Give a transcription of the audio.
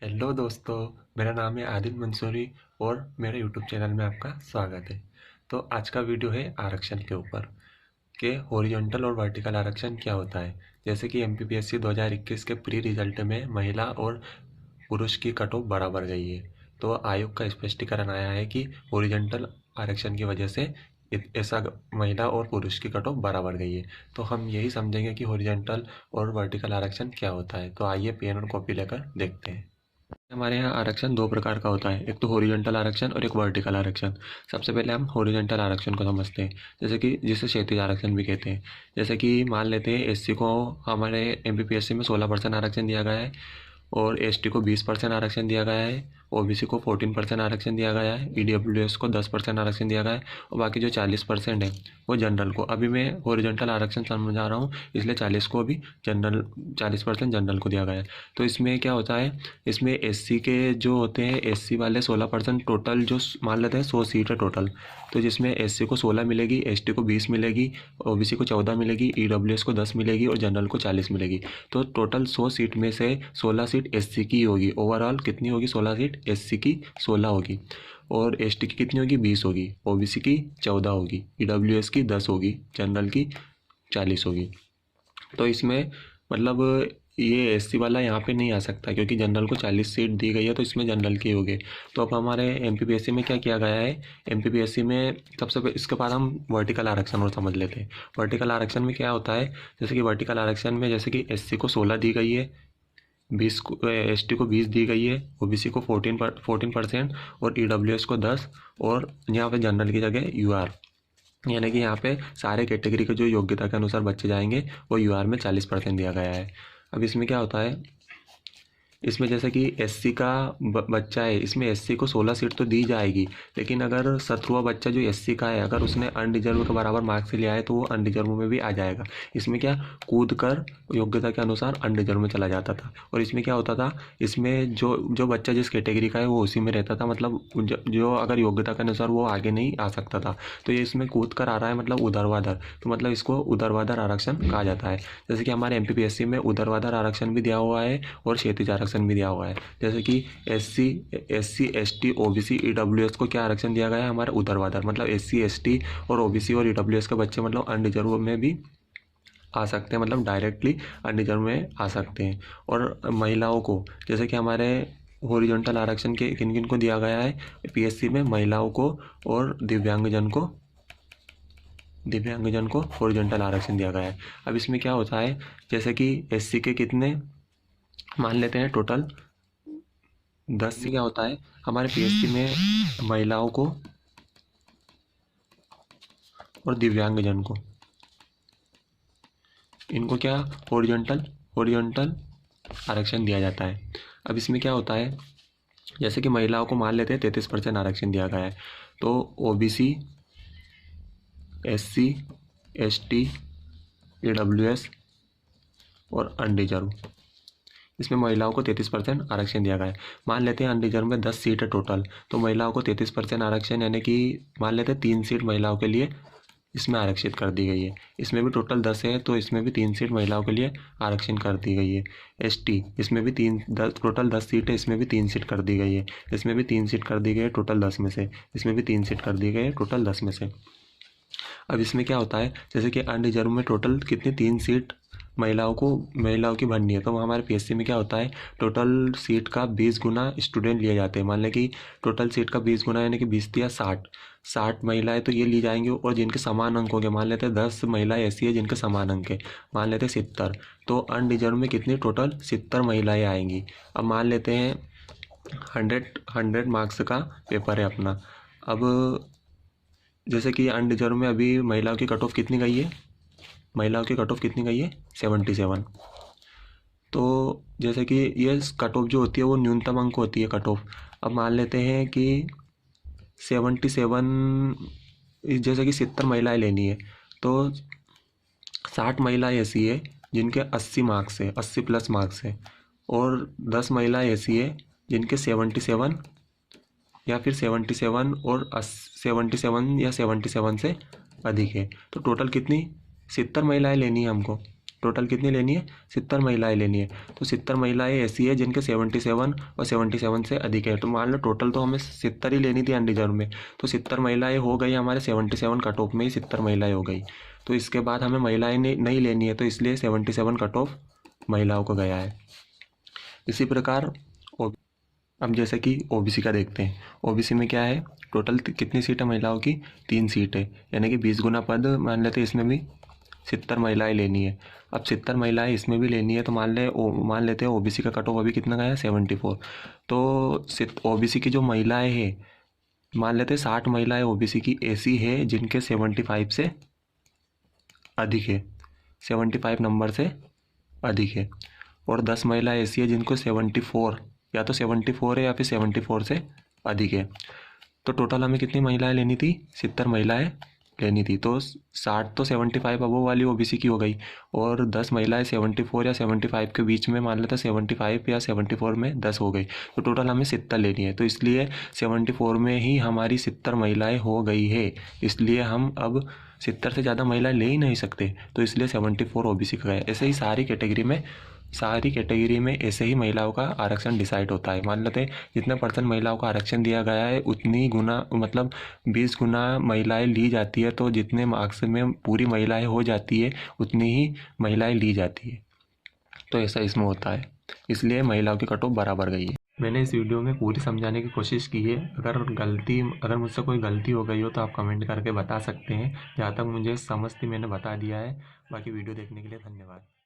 Hello दोस्तों। मेरा नाम है आदिल मंसूरी और मेरे यूट्यूब चैनल में आपका स्वागत है। तो आज का वीडियो है आरक्षण के ऊपर कि हॉरिजॉन्टल और वर्टिकल आरक्षण क्या होता है। जैसे कि एमपीपीएससी 2021 के प्री रिजल्ट में महिला और पुरुष की कट ऑफ बराबर गई है। तो आयोग का स्पष्टीकरण आया है कि हॉरिजॉन्टल आरक्षण की वजह से ऐसा महिला और पुरुष की कट ऑफ बराबर गई है। तो हम यही समझेंगे कि हॉरिजॉन्टल और वर्टिकल आरक्षण क्या होता है। तो आइए पेन और कॉपी लेकर देखते हैं। हमारे यहाँ आरक्षण दो प्रकार का होता है, एक तो हॉरिजॉन्टल आरक्षण और एक वर्टिकल आरक्षण। सबसे पहले हम हॉरिजॉन्टल आरक्षण को समझते हैं, जैसे कि जिसे क्षैतिज आरक्षण भी कहते हैं। जैसे कि मान लेते हैं एससी को हमारे एमपीपीएससी में 16% आरक्षण दिया गया है और एसटी को 20% आरक्षण दिया गया है, ओबीसी को 14% आरक्षण दिया गया है, ईडब्ल्यूएस को 10% आरक्षण दिया गया है और बाकी जो 40% है वो जनरल को। अभी मैं हॉरिजॉन्टल आरक्षण समझा रहा हूँ, इसलिए 40 को भी जनरल 40% जनरल को दिया गया है। तो इसमें क्या होता है, इसमें एससी के जो होते हैं, एससी वाले 16% टोटल जो मान लेते हैं 100 सीट है टोटल। तो जिसमें एससी को 16 मिलेगी, एसटी को 20 मिलेगी, ओबीसी को 14 मिलेगी, ईडब्ल्यूएस को 10 मिलेगी और जनरल को 40 मिलेगी। तो टोटल 100 सीट में से 16 सीट एससी की होगी। ओवरऑल कितनी होगी? 16 सीट एससी की 16 होगी और एसटी की कितनी होगी? 20 होगी, ओबीसी की 14 होगी, ईडब्ल्यूएस की 10 होगी, जनरल की 40 होगी। तो इसमें मतलब ये एससी वाला यहाँ पे नहीं आ सकता क्योंकि जनरल को 40 सीट दी गई है, तो इसमें जनरल के हो गए। तो अब हमारे एमपीपीएससी में क्या किया गया है, एमपीपीएससी में इसके बाद हम वर्टिकल आरक्षण और समझ लेते हैं। वर्टिकल आरक्षण में क्या होता है, जैसे कि वर्टिकल आरक्षण में जैसे कि एससी को 16 दी गई है, 20 को एसटी को 20 दी गई है, ओबीसी को 14% और ईडब्ल्यूएस को 10 और यहाँ पे जनरल की जगह यूआर, यानी कि यहाँ पे सारे कैटेगरी के जो योग्यता के अनुसार बच्चे जाएंगे वो यूआर में 40% दिया गया है। अब इसमें क्या होता है, इसमें जैसे कि एससी का बच्चा है, इसमें एससी को 16 सीट तो दी जाएगी, लेकिन अगर 17वां बच्चा जो एससी का है अगर उसने अनरिजर्व के बराबर मार्क्स लिया है तो वो अनरिजर्व में भी आ जाएगा। इसमें क्या कूद कर योग्यता के अनुसार अनरिजर्व में चला जाता था। और इसमें क्या होता था, इसमें जो जो बच्चा जिस कैटेगरी का है वो उसी में रहता था, मतलब जो अगर योग्यता के अनुसार वो आगे नहीं आ सकता था। तो ये इसमें कूद कर आ रहा है, मतलब उधर्वाधर, तो मतलब इसको उधर्वाधर आरक्षण कहा जाता है। जैसे कि हमारे एमपीपीएससी में उधर्वाधर आरक्षण भी दिया हुआ है और क्षैतिज आरक्षण भी दिया हुआ है। जैसे कि एससी एसटी ओबीसी ईडब्ल्यूएस को क्या आरक्षण दिया गया है, हमारे उधर्वाधर, मतलब एससी एसटी और ओबीसी और ईडब्ल्यूएस के बच्चे मतलब अनरिजर्व में भी आ सकते हैं, मतलब डायरेक्टली अनरिजर्व में आ सकते हैं। और महिलाओं को जैसे कि हमारे हॉरिजॉन्टल आरक्षण के किन किन को दिया गया है पीएससी में, महिलाओं को और दिव्यांगजन को हॉरिजॉन्टल आरक्षण दिया गया है। अब इसमें क्या होता है, जैसे कि एससी के कितने मान लेते हैं टोटल 10 से क्या होता है, हमारे पीएससी में महिलाओं को और दिव्यांगजन को इनको क्या हॉरिजॉन्टल आरक्षण दिया जाता है। अब इसमें क्या होता है, जैसे कि महिलाओं को मान लेते हैं 33% आरक्षण दिया गया है, तो ओबीसी एससी एसटी ईडब्ल्यूएस और अनरिजर्व, इसमें महिलाओं को 33% आरक्षण दिया गया है। मान लेते हैं अनरिजर्व में 10 सीट है टोटल, तो महिलाओं को 33% आरक्षण, यानी कि मान लेते हैं 3 सीट महिलाओं के लिए इसमें आरक्षित कर दी गई है। इसमें भी टोटल 10 है तो इसमें भी 3 सीट महिलाओं के लिए आरक्षण कर दी गई है। एसटी, इसमें भी टोटल 10 सीट है, इसमें भी 3 सीट कर दी गई है। इसमें भी 3 सीट कर दी गई है टोटल 10 में से, इसमें भी 3 सीट कर दी गई है टोटल 10 में से। अब इसमें क्या होता है, जैसे कि अनरिजर्व में टोटल कितनी 3 सीट महिलाओं की भरनी है, तो हमारे पीएससी में क्या होता है, टोटल सीट का 20 गुना स्टूडेंट लिए जाते हैं। मान लें कि टोटल सीट का 20 गुना यानी कि 20 या 60 महिलाएं तो ये ली जाएंगी और जिनके समान अंक होंगे, मान लेते हैं 10 महिलाएं ऐसी है जिनके समान अंक है, मान लेते हैं 70, तो अनरिजर्व में कितनी टोटल 70 महिलाएँ आएंगी। अब मान लेते हैं 100 मार्क्स का पेपर है अपना। अब जैसे कि अनरिजर्व में अभी महिलाओं की कट ऑफ कितनी गई है, 77। तो जैसे कि ये कट ऑफ जो होती है वो न्यूनतम अंक होती है कट ऑफ। अब मान लेते हैं कि 77, जैसे कि 70 महिलाएं लेनी है, तो 60 महिलाएं ऐसी है जिनके 80 मार्क्स है, 80 प्लस मार्क्स है, और 10 महिलाएं ऐसी है जिनके 77 या फिर 77 और 77 या 77 से अधिक है। तो टोटल कितनी 70 महिलाएं लेनी है हमको, टोटल कितनी लेनी है, 70 महिलाएं लेनी है। तो 70 महिलाएं ऐसी है जिनके 77 और 77 से अधिक है। तो मान लो टोटल तो हमें 70 ही लेनी थी अनरिजर्व में, तो 70 महिलाएं हो गई हमारे 77 कट ऑफ में ही 70 महिलाएं हो गई। तो इसके बाद हमें महिलाएं नहीं लेनी है, तो इसलिए 77 कट ऑफ महिलाओं को गया है। इसी प्रकार अब जैसे कि ओबीसी का देखते हैं। ओबीसी में क्या है, टोटल कितनी सीट है महिलाओं की, 3 सीट है, यानी कि 20 गुना पद मान लेते हैं, इसमें भी 70 महिलाएं लेनी है। अब 70 महिलाएं इसमें भी लेनी है, तो मान लेते हैं ओबीसी का कट ऑफ अभी कितना गया है, 74। तो ओबीसी की जो महिलाएं हैं, मान लेते हैं 60 महिलाएं ओबीसी की ऐसी है जिनके 75 से अधिक है, 75 नंबर से अधिक है, और 10 महिलाएं ऐसी है जिनको 74 या तो 74 है या फिर 74 से अधिक है। तो टोटल हमें कितनी महिलाएं लेनी थी, 70 महिलाएं लेनी थी। तो 60 तो 75 अबव वाली ओबीसी की हो गई, और 10 महिलाएं 74 या 75 के बीच में, मान लेते 75 या 74 में 10 हो गई। तो टोटल हमें 70 लेनी है। तो इसलिए 74 में ही हमारी 70 महिलाएं हो गई है, इसलिए हम अब 70 से ज़्यादा महिलाएं ले ही नहीं सकते, तो इसलिए 74 ओबीसी का गया। ऐसे ही सारी कैटेगरी में ऐसे ही महिलाओं का आरक्षण डिसाइड होता है। मान लेते हैं जितने % महिलाओं का आरक्षण दिया गया है, उतनी गुना मतलब 20 गुना महिलाएं ली जाती है। तो जितने मार्क्स में पूरी महिलाएं हो जाती है, उतनी ही महिलाएं ली जाती है। तो ऐसा इसमें होता है, इसलिए महिलाओं की कट ऑफ बराबर गई है। मैंने इस वीडियो में पूरी समझाने की कोशिश की है। अगर मुझसे कोई गलती हो गई हो तो आप कमेंट करके बता सकते हैं। जहाँ तक मुझे समझ थी मैंने बता दिया है। बाकी वीडियो देखने के लिए धन्यवाद।